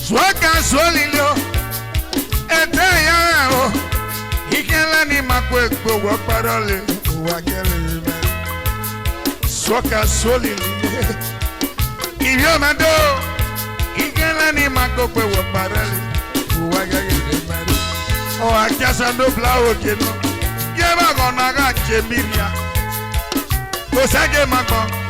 Swaka solilio eteya o ikela ni makwe gbo parole wa gele me swaka solilio iyo mado ikela ni makwe gbo parole wa gele me o akasa no blawo jeno ye ba gona ga chemiria o sage makon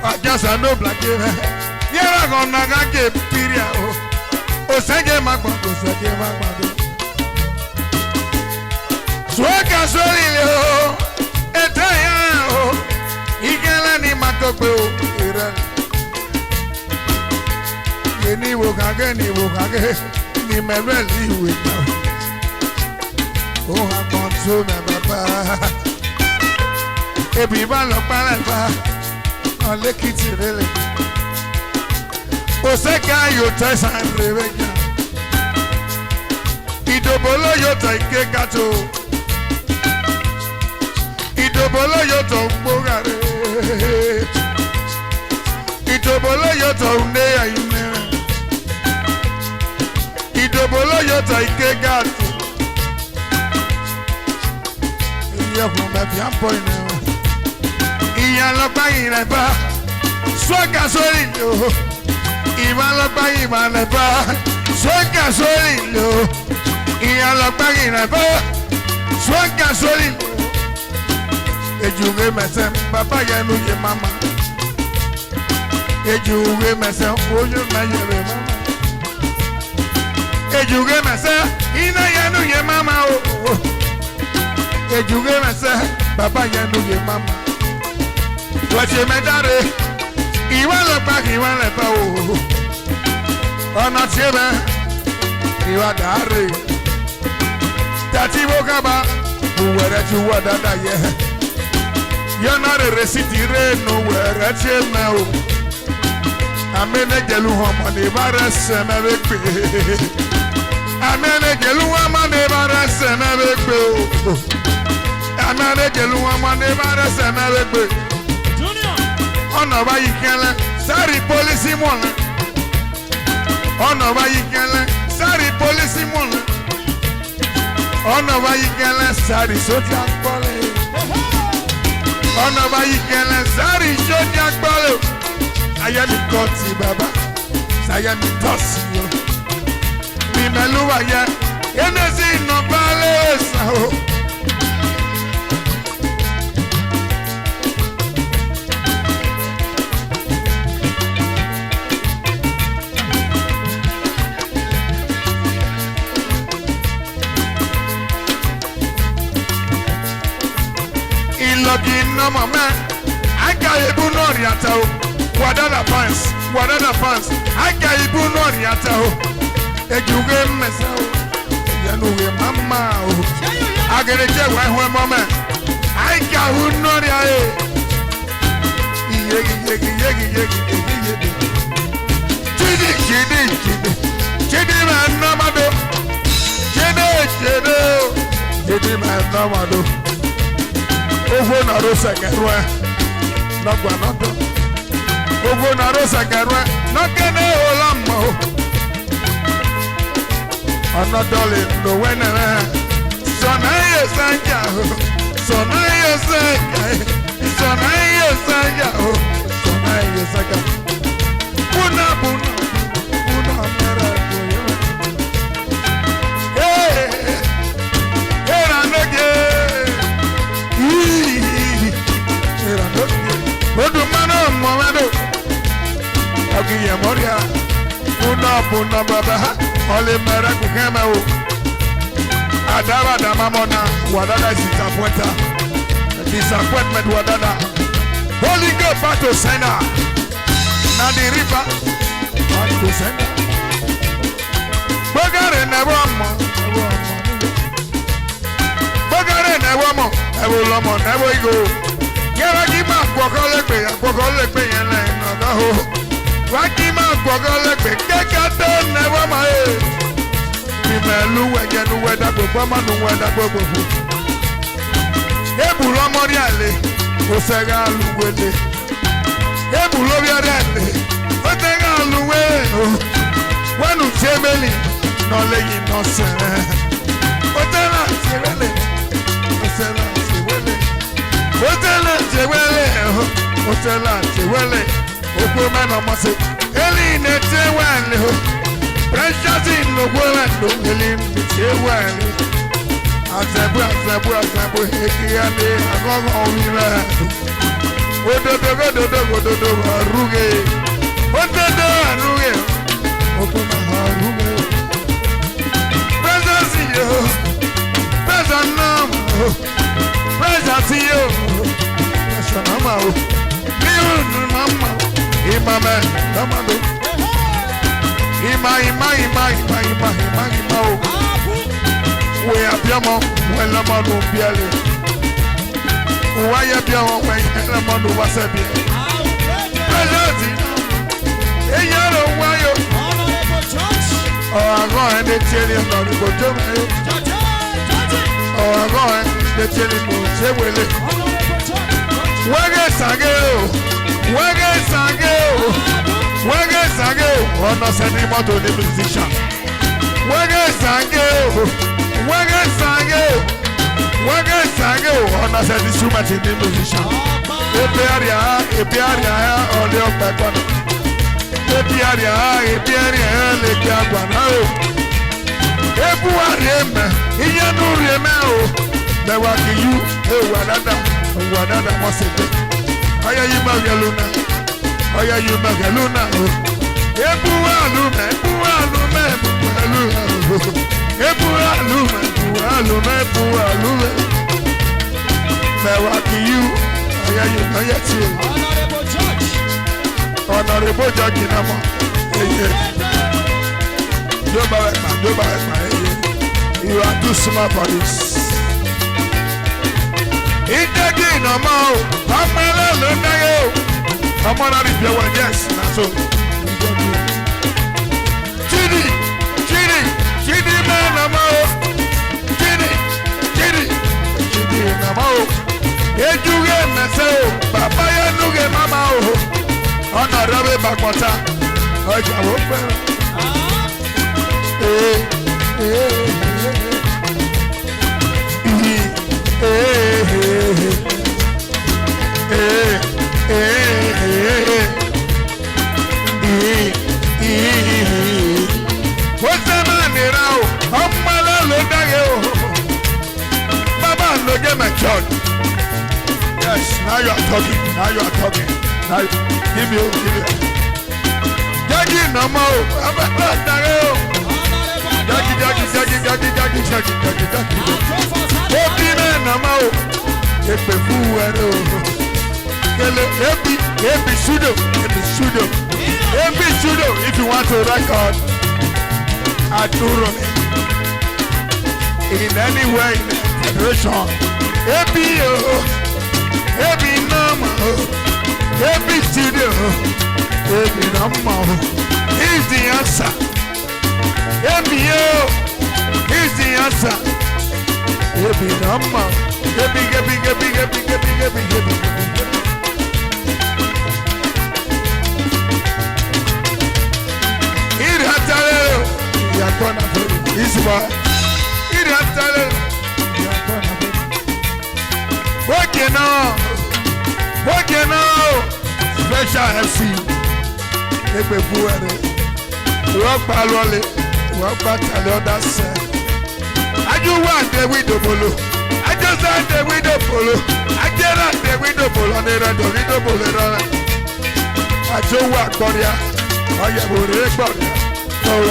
akasa no black yera gonna get piria o sege magbo swaka solile o etaya o igala ni makogbe o ira ni wo kage ni mereli we o ha konso me baba ebi ba lo pala ba Lekiti really. Oseka yota sanrebeja. Idobolo yota ikegato. Idobolo yota umbogare. Idobolo yota undeya ine. Idobolo yota ikegato. Iya kumba biampo ine. Iya lọ́gbà ìrẹ̀bá sọ́gà sórí lò ìwà lọ́gbà ìrẹ̀bá sọ́gà sórí lò ìyá lọ́gbà ìrẹ̀bá sọ́gà sórí lò ejúwe mẹsẹ̀ bàbá yẹnu yẹ mama ejúwe mẹsẹ̀ oyún mẹyẹrẹ mama ejúwe mẹsẹ̀ iná yẹnu yẹ mama o ejúwe mẹsẹ̀ bàbá yẹnu yẹ mama. Wache medare iwale pa o ona tiebe iwa dare tati bokaba uwere ti wadada ye yona resiti re no were cheme o amene gelu homo ne bare seme be amene gelu homo ne bare seme be o amene gelu homo ne bare seme be Ono ba yikele sari polisi mole Ono ba yikele sari polisi mole Ono ba yikele sari soja pole Ono ba yikele sari soja pole Saya mi koti baba Saya mi tosi yo Mi meluwa ye Yenezi no bale sao No mama, I got a bunoriato. Wadada pants. I got a bunoriato. A juge mesa. Yanuwe mama. I get a jet one moment. I got unoria. Chidi man nomado. Chidi man nomado. Ovo na rosa garwa na guanodo Ovo na rosa garwa na kene olamo Anadole no wenere Sona yesanja Sona yesanja Buna mera Ogiye moria Puna baba Ole mera kukeme o Adaba da mamona Wadada disappointment wadada Holy God back to sender Na the river Back to sender Bogare nevomo Bogare nevomo Evo nevo igo Yera kima Kwokole yele Nagaho Wakima Kwokole Kekate nevomo Mimelu wegenu weda gbogbo manu weda gbogbo Ebulo moriale Osega luwele Ebulo biarele Ote Eli, no legi no se. Otela chewele, otela chewele, otela chewele, otela chewele. Opo man amase. Eli ne chewele, precious in the world, Eli ne chewele. Azebu, Ekiane, Agogo Wila. Ododo, Aruge. Ododo, Aruge. Okuma Aruge. Presence you. Presence nam. Presence you. Nationama. Liu mama. Imame. Tamado. Ima. We are Piamo, when Lamano Biale. Why are Piamo when Lamano was a bit? A yellow wire. Oh, I'm going to tell you about the bottom. Oh, I'm going to tell you about the Wagers Sangeo. Oh, no, sending more to the musician. Wagers Sangeo. On a said this too much in the musician. Epiaria, all the back. Epiaria, Lepiaguana. Epuarium, Iyanuriemao. The Waki you, Wadada was it. Aya you Magaluna. Epualume. Mewaki you, Honorable Judge Namo. You are too smart for this. It's again, no more. I'm going to repeat one, yes, so. Chidi, man, Chidi, Namo. Ejuge meseo, Papa Yanuge Mama. Honorable Bakwata. Oja wope. What's the man now? Baba no get my child. Yes, now you are talking. Now give me. Jackie no more. Jackie no more. Every studio. If you want to record, I do run in any way, in federation. Every number, every studio, every number is the answer. Every is the answer. Every number, every. Working now, special FC. Work Palole, work Battle, that's I do want the window polo. I just want the window polo. I get out the window polo on the window polo. I do work Korea. I am Korea. For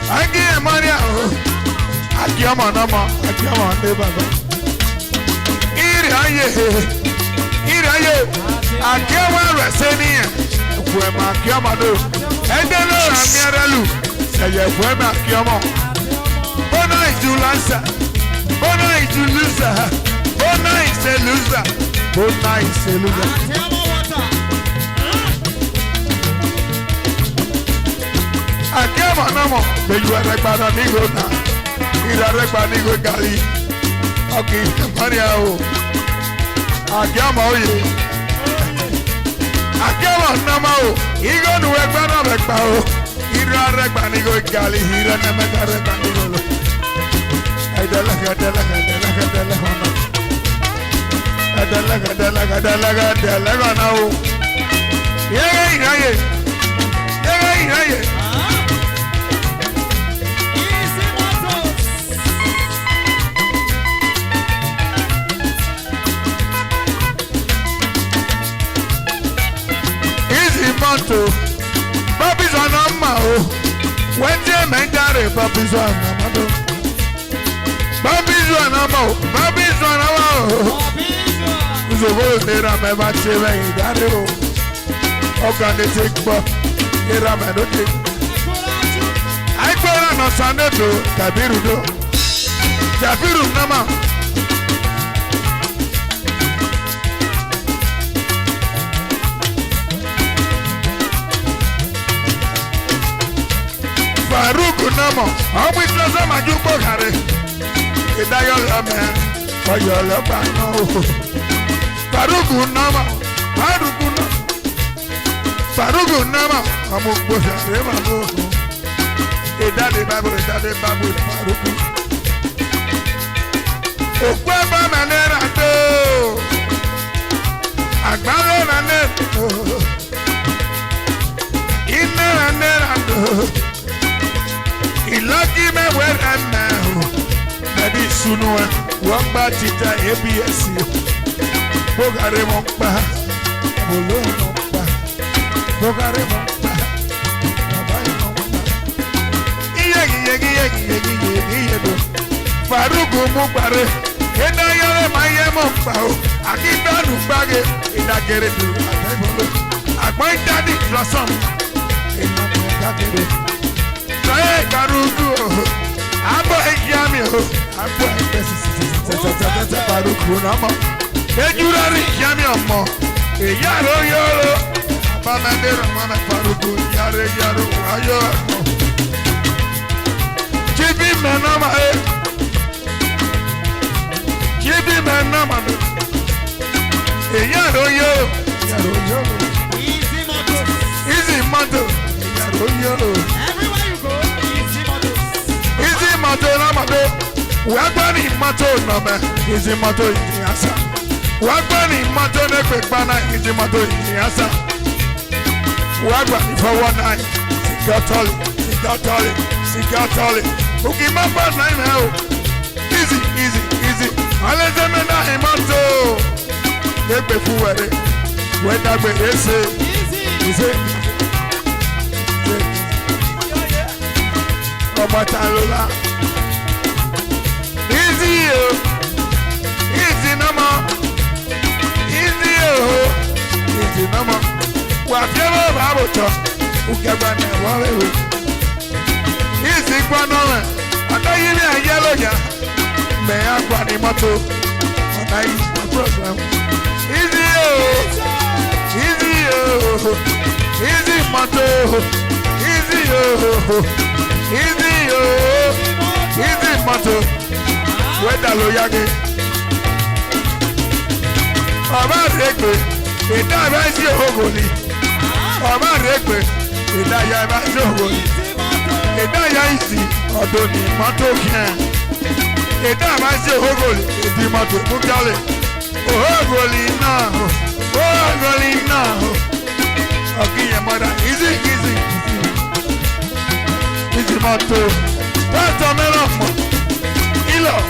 I give money. I give my number. I give my neighbor. Iraye, Akewa Resenia, Fuema Kiamado, Edelo Amiaralu, Saye Fuema Kiamo, Bona is to Lanza, Bona is to loser, Bona is a loser, Bona is a loser. Akema Namo, Beju Arekbana Nigo na, Ira Rekbanigo Gali, okay, Maria. Akema oye, Akema Namao, Igo no Ekbana Rekbao, Ira Rekbanigo Gali, Ira Namaka Rekbanigo. Adala. Now. Yeah. Bobby's on a mao. When they make that, Bobby's on a mao. Bobby's on a mao. Bobby's on a mao. So go there, I'm about to say that. How can they take Bob? Here I'm at it. I call on a Sunday to Kabiru. Kabiru Nama. Faruku Namo, how we close them at you, Bogare? It's a young man, for your love, I know. Faruku Nama, Faruku Nama, I'm a bush of Remano. A daddy Bible, Faruku. Oh, Papa Manera, Agmara and Ilagi me where I'm now. Nadi sunua wamba tita ABS. Bogare mokba, bolo mokba, bogare mokba, bogare mokba. Iye. Faruku mokbare. Ena yale maye mokba o. Akiba nubage. Ina gere du. Agba daddy blossom. Ina mokagere. Hey, Karuku, Abo Ekiami, Abo Karuku, Nama, Ejurari Yamiamo, Yaro Yoro, Abamandera Mana Karuku, Yare Yaro, Ayo, Chibi Manama, Chibi Manama, Yaro Yoro, Easy Moto, Yaro Yoro. Wagbani mato nome, izi mato inyasa. Wagbani mato nekpekpana, izi mato inyasa. Wagbani for one night, Sikatoli. Ukimapa nine hell. Easy. Alezemena imato. Nekpe fuwere, wedagbe ese. Easy. Omatalola. Easy nama. Wafiero baboto. Ukebane walewe. Easy kwanole. Atayili ayelo ya. Me akwa ni moto. Onayi program. Easy moto. Easy moto. Weda lo yage. Ọba regbe, ìdá ẹ̀bá sí ògòlì. Ọba regbe, ìdá ya ẹ̀bá sí ògòlì. Ìdá ya ìsì ọ̀dọ̀ ní mọ́tò kìí. Ìdá ẹ̀bá sí ògòlì, ìdí mọ́tò múkálẹ̀. Ògòlì náà. Ọ̀kìyàn mọ́dà, easy. Easy mọ́tò. Pẹ́ẹ́tọ̀ mẹ́rọ̀ mọ́. Ilọ̀.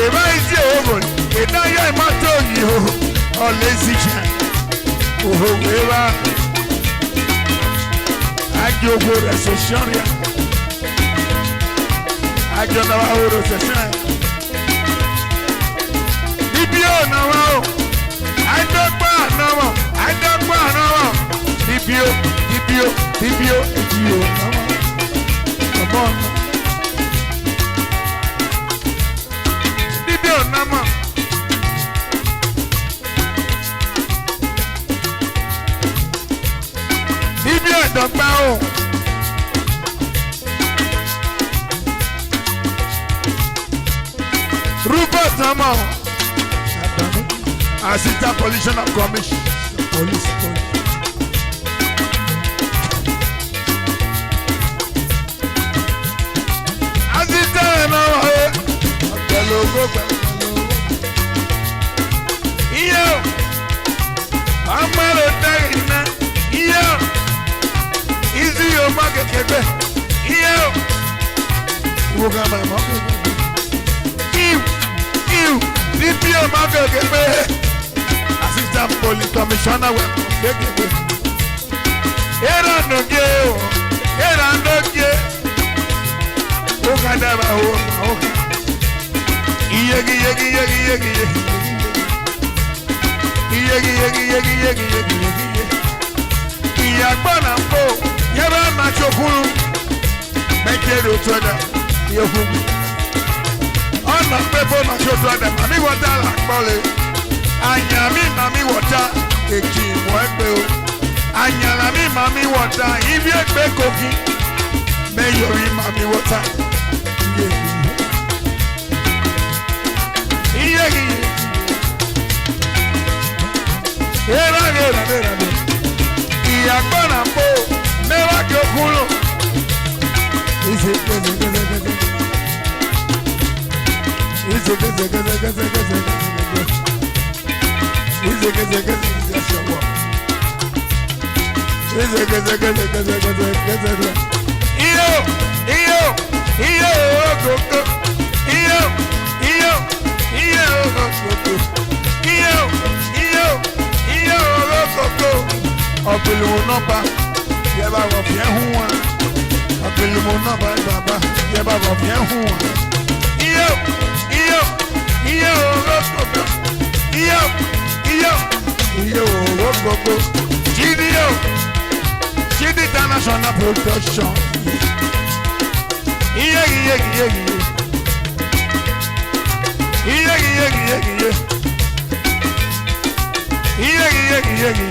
Eba isi ogun, eda ya imato yi o, olezija, oho weba. Ajogo Resocionia. Ajonava Oro Session. Bibio now. I don't know. Bibio. Come on. Bibio Nama. Bibio don't bow. Rupert Nama. Assistant Police Commission. Police. Assistant Yo, I'm gonna die now. Yo, easy your market, kebe. Yo, you got my market. You, leave your market, kebe. Assistant Police Commissioner, kebe. Era no go. Okada ba o. Yegi. Iyagbona mbo, yaba ma chokuru. Mekero toda, yohugu. Ona pepo ma chotoda, mami wata la kpole. Anyami mami wata, eki mo egbe o. Anyalami mami wata, ibi egbe koki. Meyori mami wata. Yegi. Era. Iyagbona mbo, mewa kyokulu. Ize. Ọ̀pẹ̀lùmọ̀ nọ́mbà yẹ bá wọ̀ fìẹ́ hùn wọn. Ọ̀pẹ̀lùmọ̀ nọ́mbà bàbá yẹ bá wọ̀ fìẹ́ hùn wọn. Iye owó gbogbo. Iye owó gbogbo. Chidi International Production. Iye. Iye.